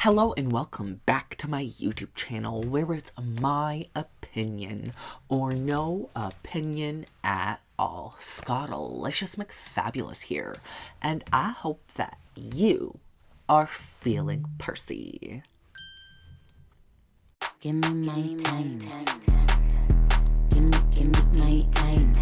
Hello and welcome back to my YouTube channel where it's my opinion or no opinion at all. Scottalicious McFabulous here, and I hope that you are feeling Percy. Give me my times. Give me my times.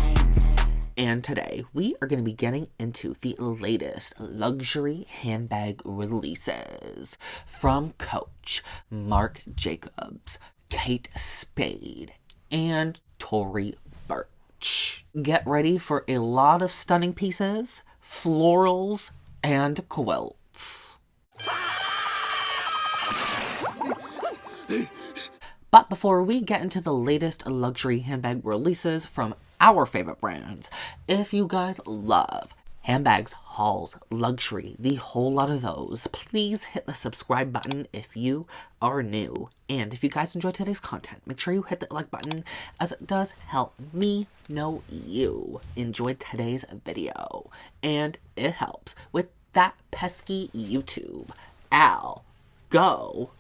And today we are going to be getting into the latest luxury handbag releases from Coach, Marc Jacobs, Kate Spade, and Tory Burch. Get ready for a lot of stunning pieces, florals, and quilts. But before we get into the latest luxury handbag releases from our favorite brands, if you guys love handbags, hauls, luxury, the whole lot of those, please hit the subscribe button if you are new. And if you guys enjoyed today's content, make sure you hit the like button, as it does help me know you enjoyed today's video. And it helps with that pesky YouTube algorithm.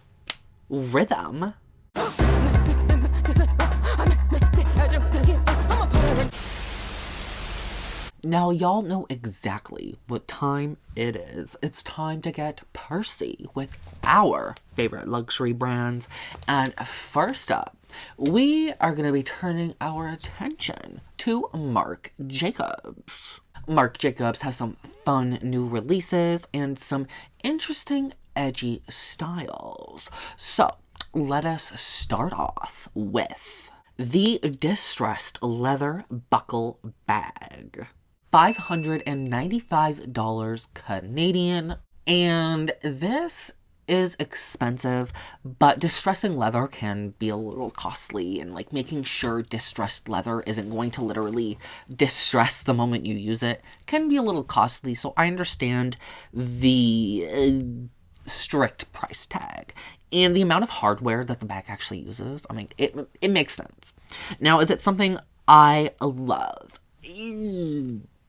Now, y'all know exactly what time it is. It's time to get Percy with our favorite luxury brands. And first up, we are going to be turning our attention to Marc Jacobs. Marc Jacobs has some fun new releases and some interesting edgy styles. So, let us start off with the distressed leather buckle bag. $595 Canadian, and this is expensive, but distressing leather can be a little costly, and like making sure distressed leather isn't going to literally distress the moment you use it can be a little costly, so I understand the strict price tag and the amount of hardware that the bag actually uses. I mean, it makes sense. Now, is it something I love?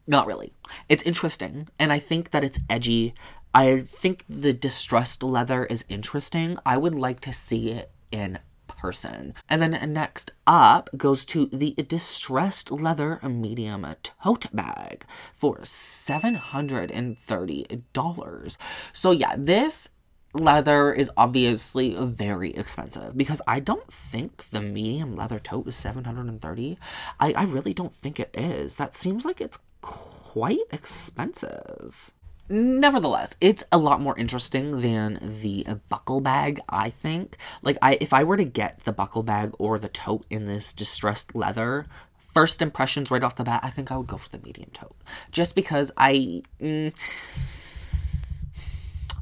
Not really. It's interesting, and I think that it's edgy. I think the distressed leather is interesting. I would like to see it in person. And then next up goes to the distressed leather medium tote bag for $730. So yeah, this leather is obviously very expensive because I don't think the medium leather tote is $730. I really don't think it is. That seems like it's quite expensive. Nevertheless, it's a lot more interesting than the buckle bag, I think. Like, if I were to get the buckle bag or the tote in this distressed leather, first impressions right off the bat, I think I would go for the medium tote. Just because there's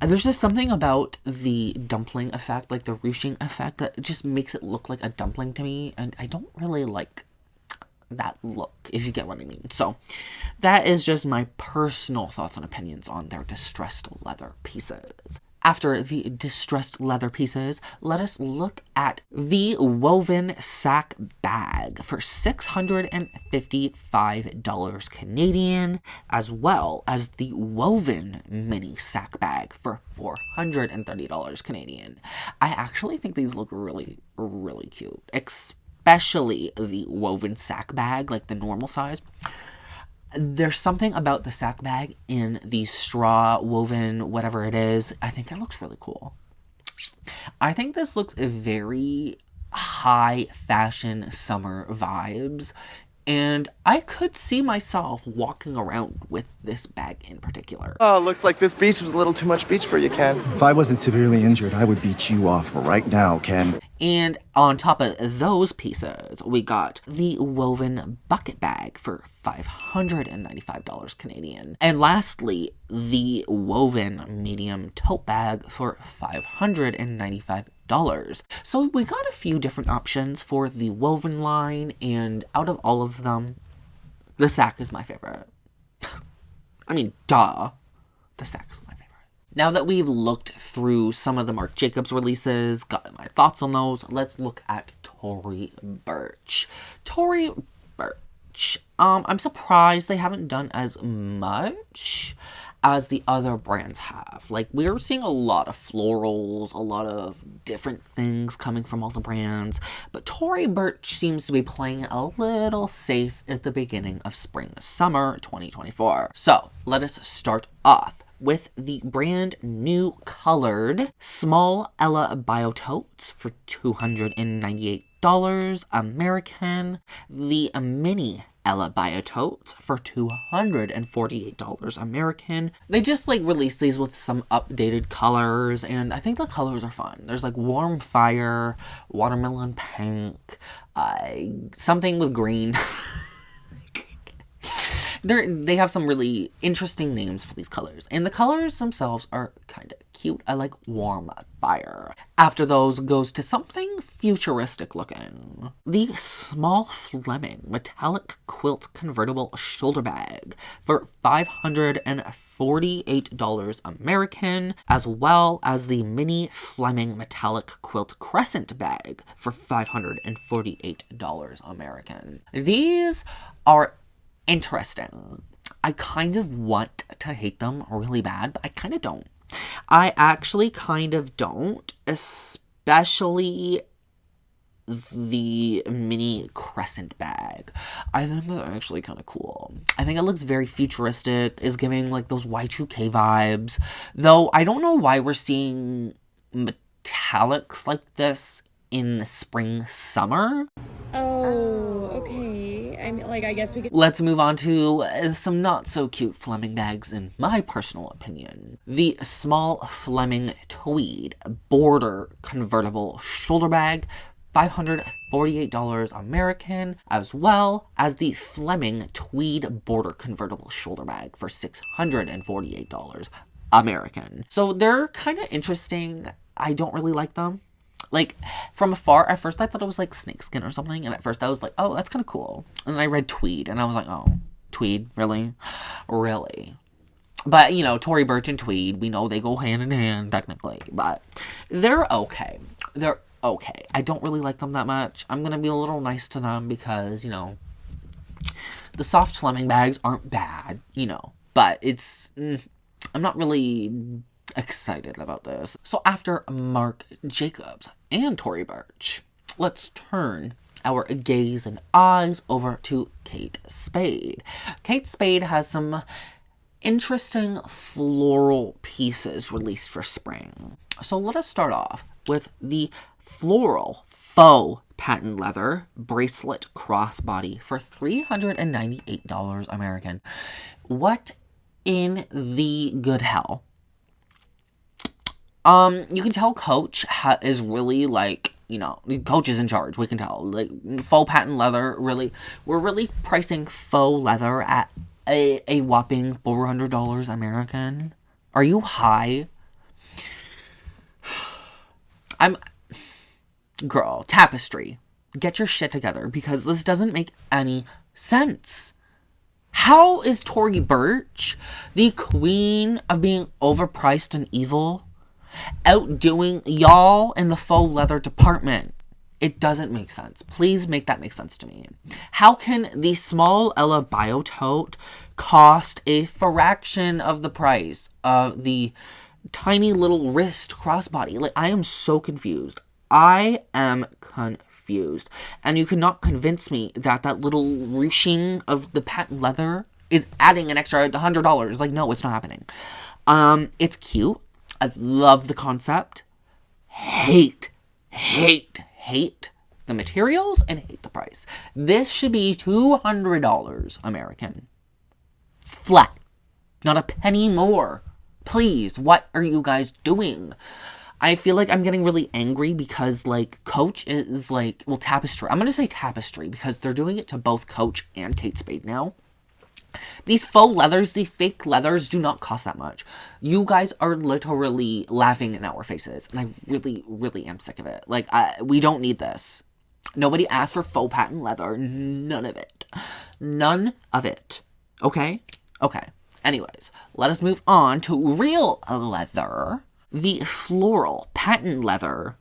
just something about the dumpling effect, like the ruching effect, that just makes it look like a dumpling to me, and I don't really like that look, if you get what I mean. So that is just my personal thoughts and opinions on their distressed leather pieces. After the distressed leather pieces, let us look at the woven sack bag for $655 Canadian, as well as the woven mini sack bag for $430 Canadian. I actually think these look really, really cute, especially the woven sack bag, like the normal size. There's something about the sack bag in the straw woven, whatever it is. I think it looks really cool. I think this looks very high fashion summer vibes, and I could see myself walking around with this bag in particular. Oh, looks like this beach was a little too much beach for you, Ken. If I wasn't severely injured, I would beat you off right now, Ken. And on top of those pieces, we got the woven bucket bag for $595 Canadian. And lastly, the woven medium tote bag for $595. So we got a few different options for the woven line, and out of all of them, the sack is my favorite. I mean, duh. The sack is my favorite. Now that we've looked through some of the Marc Jacobs releases, got my thoughts on those, let's look at Tory Burch. Tory Burch. I'm surprised they haven't done as much as the other brands have. Like, we're seeing a lot of florals, a lot of different things coming from all the brands, but Tory Burch seems to be playing a little safe at the beginning of spring-summer 2024. So, let us start off with the brand new colored Small Ella Bio Totes for $298 American. The mini Ella Bio Totes for $248 American. They just like released these with some updated colors, and I think the colors are fun. There's like warm fire, watermelon pink, something with green. They have some really interesting names for these colors, and the colors themselves are kind of cute. I like warm fire. After those goes to something futuristic looking. The Small Fleming Metallic Quilt Convertible Shoulder Bag for $548 American, as well as the Mini Fleming Metallic Quilt Crescent Bag for $548 American. These are interesting. I kind of want to hate them really bad, but I kind of don't. I actually kind of don't, especially the mini crescent bag. I think they're actually kind of cool. I think it looks very futuristic, is giving like those Y2K vibes, though I don't know why we're seeing metallics like this in spring summer. Oh, okay. I mean, like, I guess we could. Let's move on to some not so cute Fleming bags in my personal opinion. The Small Fleming Tweed Border Convertible Shoulder Bag, $548 American, as well as the Fleming Tweed Border Convertible Shoulder Bag for $648 American. So they're kind of interesting. I don't really like them. Like, from afar, at first I thought it was like snakeskin or something, and at first I was like, oh, that's kind of cool. And then I read tweed, and I was like, oh, tweed? Really? Really? But, you know, Tory Burch and tweed, we know they go hand in hand, technically, but they're okay. They're okay. I don't really like them that much. I'm gonna be a little nice to them because, you know, the soft Fleming bags aren't bad, you know, but it's, I'm not really excited about this. So after Marc Jacobs and Tory Burch, let's turn our gaze and eyes over to Kate Spade. Kate Spade has some interesting floral pieces released for spring. So let us start off with the floral faux patent leather bracelet crossbody for $398 American. What in the good hell? You can tell Coach is really, like, you know, Coach is in charge. We can tell. Like, faux patent leather, really, we're really pricing faux leather at a whopping $400 American. Are you high? Girl, Tapestry, get your shit together, because this doesn't make any sense. How is Tory Burch, the queen of being overpriced and evil, outdoing y'all in the faux leather department? It doesn't make sense. Please make that make sense to me. How can the Small Ella Bio Tote cost a fraction of the price of the tiny little wrist crossbody? Like, I am so confused. I am confused. And you cannot convince me that that little ruching of the patent leather is adding an extra $100. Like, no, it's not happening. It's cute. I love the concept. Hate the materials and hate the price. This should be $200 American. Flat. Not a penny more. Please, what are you guys doing? I feel like I'm getting really angry because, like, Coach is, like, well, Tapestry. I'm going to say Tapestry because they're doing it to both Coach and Kate Spade now. These faux leathers, these fake leathers do not cost that much. You guys are literally laughing in our faces. And I really, really am sick of it. Like, we don't need this. Nobody asked for faux patent leather. None of it. None of it. Okay? Okay. Anyways, let us move on to real leather. The floral patent leather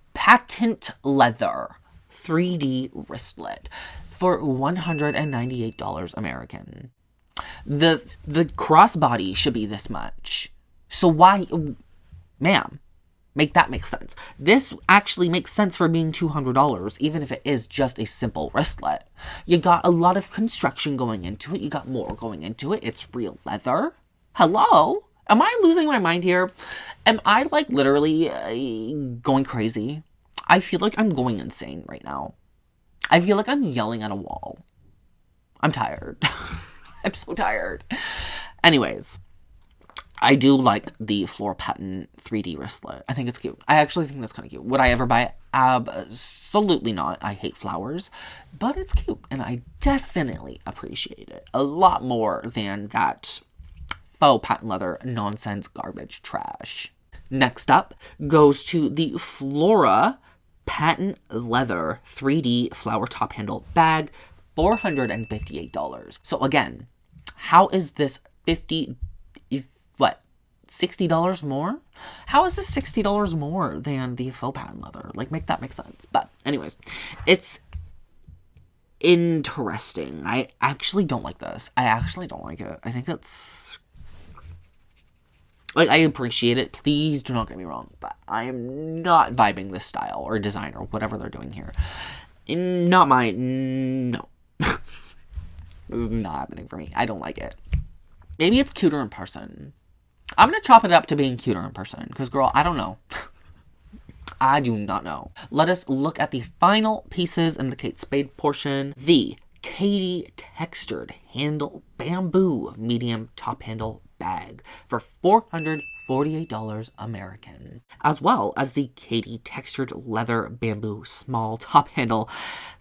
3D wristlet for $198 American. The crossbody should be this much. So why, ma'am, make that make sense. This actually makes sense for being $200, even if it is just a simple wristlet. You got a lot of construction going into it. You got more going into it. It's real leather. Hello? Am I losing my mind here? Am I, like, literally going crazy? I feel like I'm going insane right now. I feel like I'm yelling at a wall. I'm tired. I'm so tired. Anyways, I do like the floral pattern 3D wristlet. I think it's cute. I actually think that's kind of cute. Would I ever buy it? Absolutely not. I hate flowers. But it's cute. And I definitely appreciate it. A lot more than that faux patent leather nonsense garbage trash. Next up goes to the Flora patent leather 3D flower top handle bag, $458. So again, how is this $60 more? How is this $60 more than the faux patent leather? Like, make that make sense. But anyways, it's interesting. I actually don't like this. I actually don't like it. I think it's, like, I appreciate it. Please do not get me wrong, but I am not vibing this style or design or whatever they're doing here. No. This is not happening for me. I don't like it. Maybe it's cuter in person. I'm going to chop it up to being cuter in person. Because, girl, I don't know. I do not know. Let us look at the final pieces in the Kate Spade portion. The Katie Textured Handle Bamboo Medium Top Handle Bag for $448 American. As well as the Katie Textured Leather Bamboo Small Top Handle,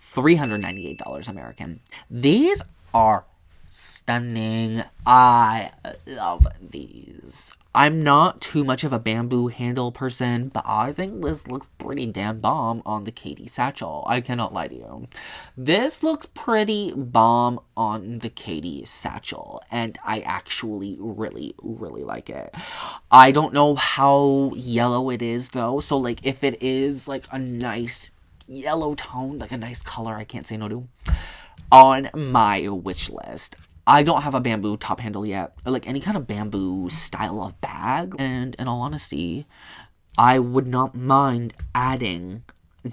$398 American. These are stunning. I love these. I'm not too much of a bamboo handle person, but I think this looks pretty damn bomb on the Katie satchel. I cannot lie to you. This looks pretty bomb on the Katie satchel, and I actually really, really like it. I don't know how yellow it is, though, so, like, if it is, like, a nice yellow tone, like a nice color, I can't say no to, on my wish list. I don't have a bamboo top handle yet, or like any kind of bamboo style of bag. And in all honesty, I would not mind adding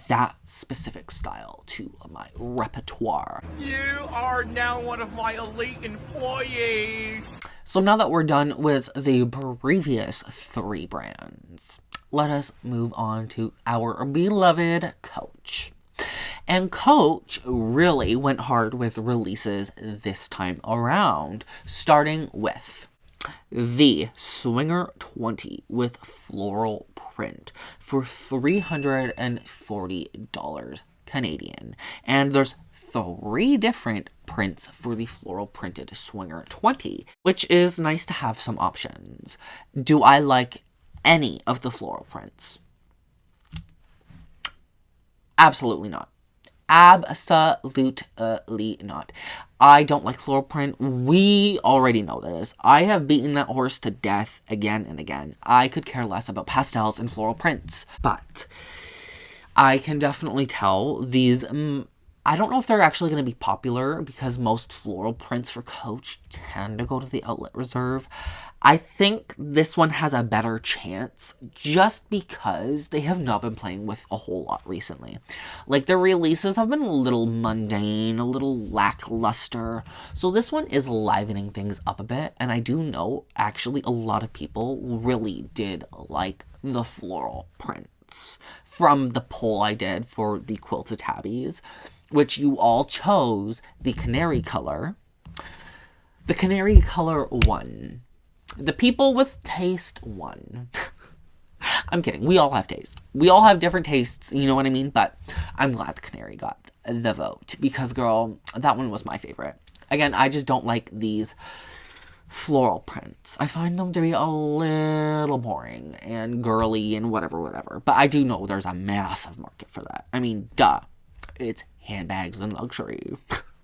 that specific style to my repertoire. You are now one of my elite employees. So now that we're done with the previous 3 brands, let us move on to our beloved Coach. And Coach really went hard with releases this time around, starting with the Swinger 20 with floral print for $340 Canadian. And there's 3 different prints for the floral printed Swinger 20, which is nice to have some options. Do I like any of the floral prints? Absolutely not. Absolutely not. I don't like floral print. We already know this. I have beaten that horse to death again and again. I could care less about pastels and floral prints. But I can definitely tell these... I don't know if they're actually going to be popular because most floral prints for Coach tend to go to the outlet reserve. I think this one has a better chance just because they have not been playing with a whole lot recently. Like, their releases have been a little mundane, a little lackluster. So this one is livening things up a bit. And I do know, actually, a lot of people really did like the floral prints from the poll I did for the Quilted Tabbies, which you all chose the canary color. The canary color won. The people with taste won. I'm kidding. We all have taste. We all have different tastes, you know what I mean? But I'm glad the canary got the vote because, girl, that one was my favorite. Again, I just don't like these floral prints. I find them to be a little boring and girly and whatever. But I do know there's a massive market for that. I mean, duh. It's handbags and luxury.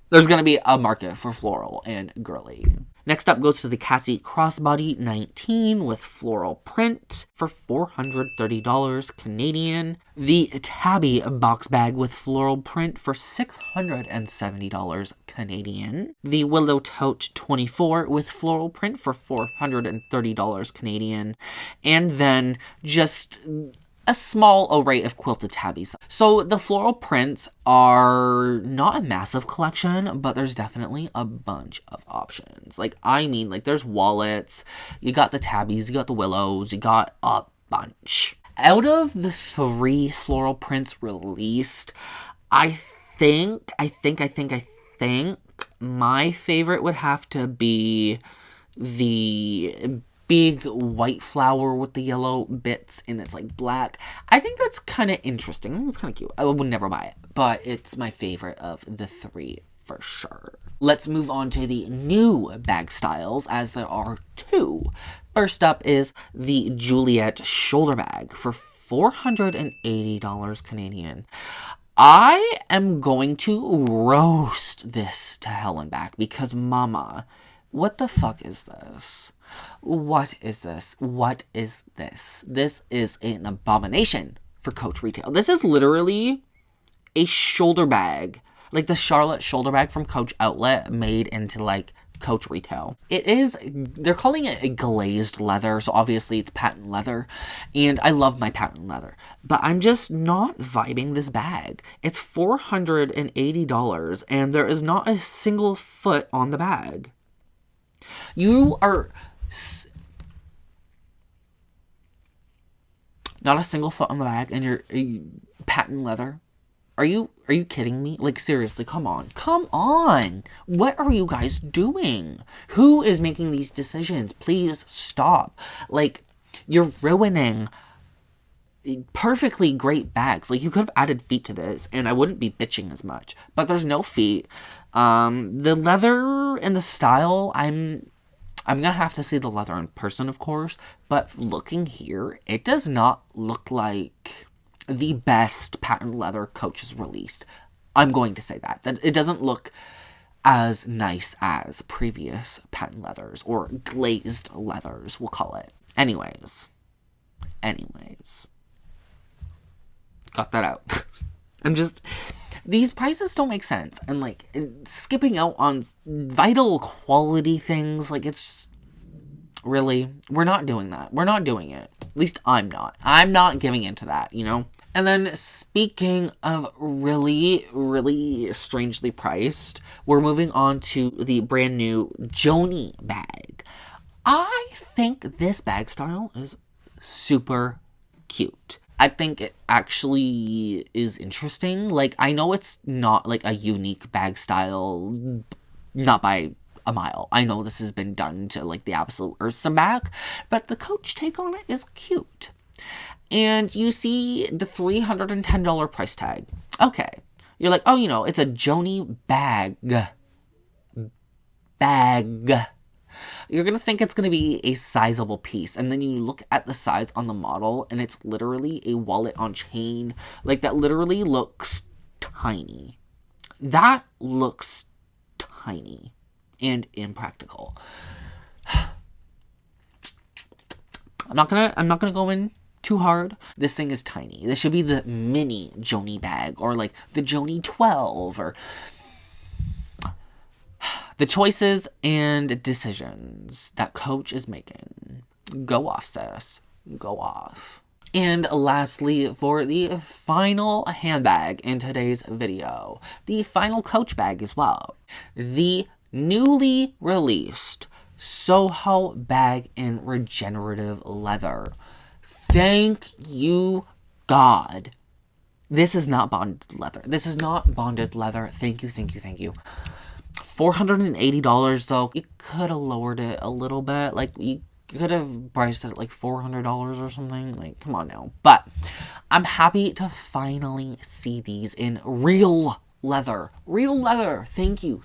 There's going to be a market for floral and girly. Next up goes to the Cassie Crossbody 19 with floral print for $430 Canadian. The Tabby box bag with floral print for $670 Canadian. The Willow Tote 24 with floral print for $430 Canadian. And then just a small array of quilted tabbies. So the floral prints are not a massive collection, but there's definitely a bunch of options. Like, I mean, like, there's wallets, you got the tabbies, you got the willows, you got a bunch. Out of the 3 floral prints released, I think my favorite would have to be the big white flower with the yellow bits and it's like black. I think that's kind of interesting. It's kind of cute. I would never buy it, but it's my favorite of the 3 for sure. Let's move on to the new bag styles, as there are 2. First up is the Juliet shoulder bag for $480 Canadian. I am going to roast this to hell and back because, mama, what the fuck is this? What is this? What is this? This is an abomination for Coach retail. This is literally a shoulder bag, like the Charlotte shoulder bag from Coach Outlet made into like Coach retail. It is, they're calling it a glazed leather, so obviously it's patent leather, and I love my patent leather, but I'm just not vibing this bag. It's $480 and there is not a single foot on the bag. You are not a single foot on the bag and you're patent leather. Are you kidding me? Like, seriously, come on. What are you guys doing? Who is making these decisions? Please stop. Like, you're ruining perfectly great bags. Like, you could have added feet to this and I wouldn't be bitching as much, but there's no feet. The leather and the style, I'm gonna have to see the leather in person, of course, but looking here, it does not look like the best patent leather Coach has released. I'm going to say that it doesn't look as nice as previous patent leathers, or glazed leathers, we'll call it. Anyways. Got that out. These prices don't make sense. And, like, skipping out on vital quality things, like, it's really, we're not doing that. We're not doing it. At least I'm not. I'm not giving into that, you know? And then, speaking of really, really strangely priced, we're moving on to the brand new Joni bag. I think this bag style is super cute. I think it actually is interesting. Like, I know it's not, like, a unique bag style, not by a mile. I know this has been done to, like, the absolute Ursa bag, but the Coach take on it is cute. And you see the $310 price tag. Okay. You're like, oh, you know, it's a Joni bag. You're going to think it's going to be a sizable piece. And then you look at the size on the model, and it's literally a wallet on chain. Like, that literally looks tiny. That looks tiny and impractical. I'm not gonna go in too hard. This thing is tiny. This should be the mini Joni bag, or like the Joni 12, or the choices and decisions that Coach is making. Go off, sis. Go off. And lastly, for the final handbag in today's video, the final Coach bag as well, the newly released Soho bag in regenerative leather. Thank you, God. This is not bonded leather. Thank you. $480 though. You could have lowered it a little bit. Like, you could have priced it at like $400 or something. Like, come on now. But I'm happy to finally see these in real leather. Thank you.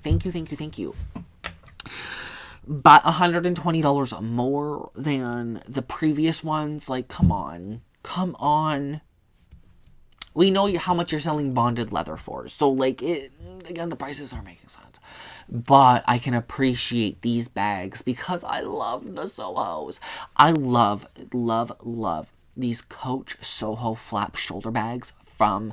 But $120 more than the previous ones. Like, come on. we know how much you're selling bonded leather for. So, like, again, the prices are making sense. But I can appreciate these bags because I love the Sohos. I love, love, love these Coach Soho flap shoulder bags from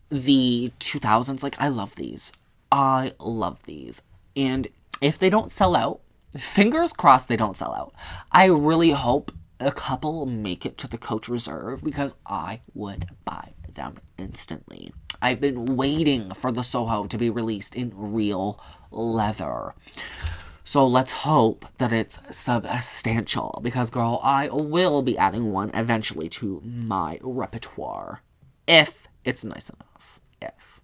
the 2000s. Like, I love these. I love these. And if they don't sell out, fingers crossed they don't sell out. I really hope a couple make it to the Coach Reserve because I would buy them instantly. I've been waiting for the Soho to be released in real leather. So let's hope that it's substantial because, girl, I will be adding one eventually to my repertoire. If it's nice enough. If.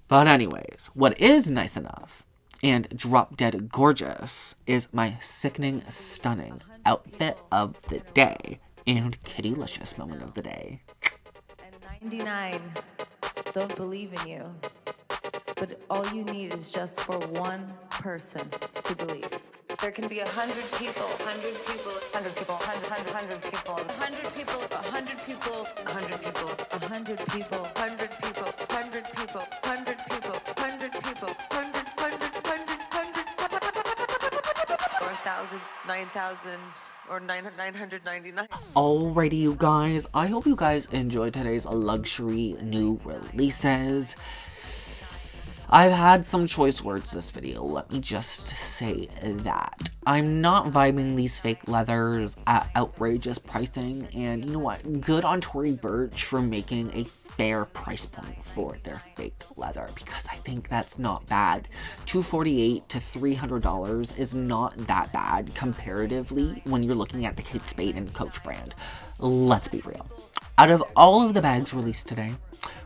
But anyways, what is nice enough and drop dead gorgeous is my sickening, stunning outfit of the day and Kittylicious moment of the day. And 99 don't believe in you, but all you need is just for one person to believe. There can be 100 people, 100 people, 100 people, 100 people, 100 people, 100 people, 100 people, 100 people, 100 people, 100 people, 100 people, 100 people, 100, or 1,000, 9,000, or 999. Alrighty, you guys. I hope you guys enjoyed today's luxury new releases. I've had some choice words this video, let me just say that. I'm not vibing these fake leathers at outrageous pricing, and you know what? Good on Tory Burch for making a fair price point for their fake leather, because I think that's not bad. $248 to $300 is not that bad comparatively when you're looking at the Kate Spade and Coach brand. Let's be real. Out of all of the bags released today,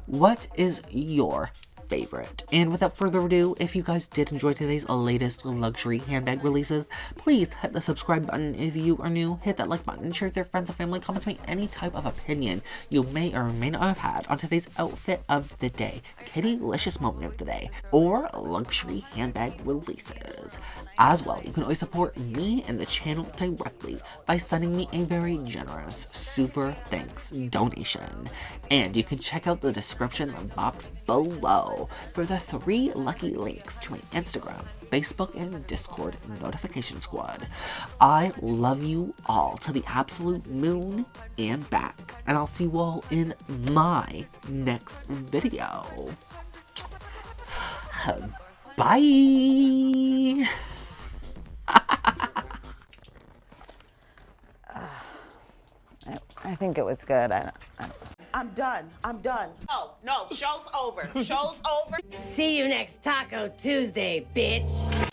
what is your favorite? And without further ado, if you guys did enjoy today's latest luxury handbag releases, please hit the subscribe button if you are new, hit that like button, share with your friends and family, comment me any type of opinion you may or may not have had on today's outfit of the day, Kittylicious moment of the day, or luxury handbag releases. As well, you can always support me and the channel directly by sending me a very generous super thanks donation. And you can check out the description box below for the 3 lucky links to my Instagram, Facebook, and Discord notification squad. I love you all to the absolute moon and back, and I'll see you all in my next video. Bye! I think it was good. I'm done. I'm done. No, show's over. Show's over. See you next Taco Tuesday, bitch.